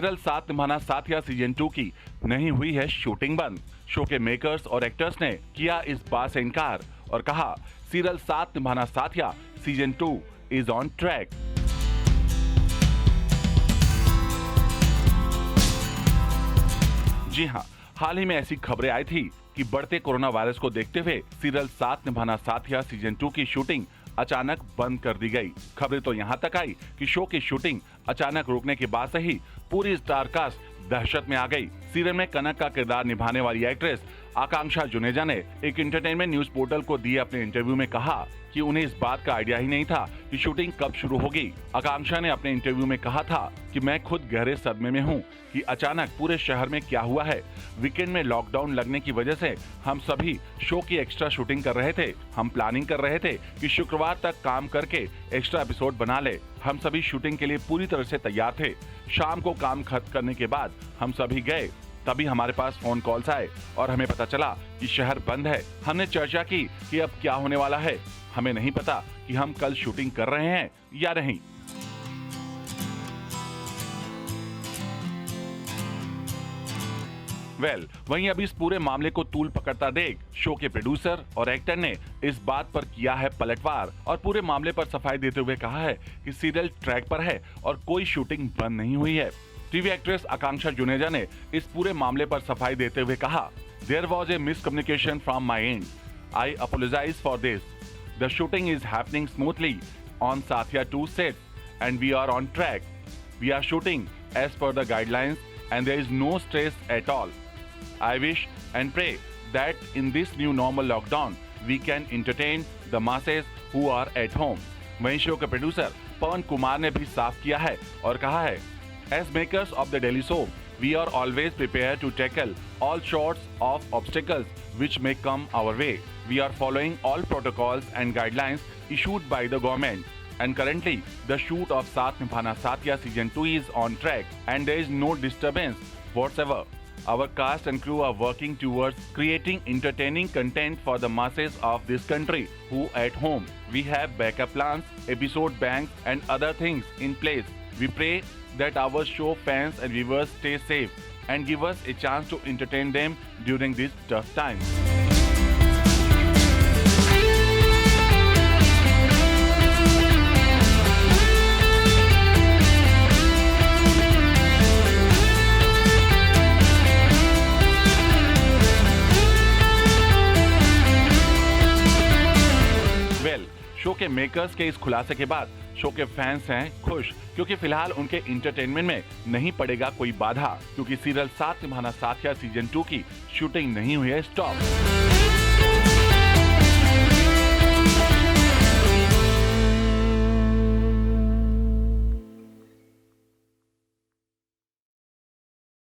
Serial साथ निभाना साथिया season 2 की नहीं हुई है शूटिंग बंद। शो के मेकर्स और एक्टर्स ने किया इस बात से इनकार और कहा सीरियल साथ निभाना साथिया सीजन 2 इज ऑन ट्रैक। जी हां, हाल ही में ऐसी खबरें आई थी कि बढ़ते कोरोना वायरस को देखते हुए सीरियल साथ निभाना साथिया सीजन 2 की शूटिंग अचानक बंद कर दी गई। खबरें तो यहां तक आई कि शो की शूटिंग अचानक रुकने के बाद से ही पूरी स्टार कास्ट दहशत में आ गई। सीरियल में कनक का किरदार निभाने वाली एक्ट्रेस आकांक्षा जुनेजा ने एक एंटरटेनमेंट न्यूज पोर्टल को दिए अपने इंटरव्यू में कहा कि उन्हें इस बात का आइडिया ही नहीं था कि शूटिंग कब शुरू होगी। आकांक्षा ने अपने इंटरव्यू में कहा था कि मैं खुद गहरे सदमे में हूं कि अचानक पूरे शहर में क्या हुआ है। वीकेंड में लॉकडाउन लगने की वजह से हम सभी शो की एक्स्ट्रा शूटिंग कर रहे थे। हम प्लानिंग कर रहे थे कि शुक्रवार तक काम करके एक्स्ट्रा एपिसोड बना ले। हम सभी शूटिंग के लिए पूरी तरह से तैयार थे। शाम को काम खत्म करने के बाद हम सभी गए, तभी हमारे पास फोन कॉल्स आए और हमें पता चला कि शहर बंद है। हमने चर्चा की कि अब क्या होने वाला है। हमें नहीं पता कि हम कल शूटिंग कर रहे हैं या नहीं। वहीं अब इस पूरे मामले को तूल पकड़ता देख शो के प्रोड्यूसर और एक्टर ने इस बात पर किया है पलटवार और पूरे मामले पर सफाई देते हुए कहा है कि सीरियल ट्रैक पर है और कोई शूटिंग बंद नहीं हुई है। टीवी एक्ट्रेस आकांक्षा जुनेजा ने इस पूरे मामले पर सफाई देते हुए कहा, there was a miscommunication from my end. I apologize for this. The shooting is happening smoothly on Saathiya 2 set and we are on track. We are shooting as per the guidelines and there is no stress at all. I wish and pray that in this new normal lockdown we can entertain the masses who are at home. वहीं show के producer पवन कुमार ने भी साफ किया है और कहा है, As makers of the daily soap, we are always prepared to tackle all sorts of obstacles which may come our way. We are following all protocols and guidelines issued by the government. And currently, the shoot of Saath Nibhana Saathiya Season 2 is on track and there is no disturbance whatsoever. Our cast and crew are working towards creating entertaining content for the masses of this country who at home. We have backup plans, episode banks and other things in place. We pray that our show fans and viewers stay safe and give us a chance to entertain them during these tough times. Show के makers के इस खुलासे के बाद show के fans हैं खुश, क्योंकि फिलहाल उनके एंटरटेनमेंट में नहीं पड़ेगा कोई बाधा, क्योंकि सीरियल साथ निभाना साथिया सीजन 2 की शूटिंग नहीं हुई है स्टॉप।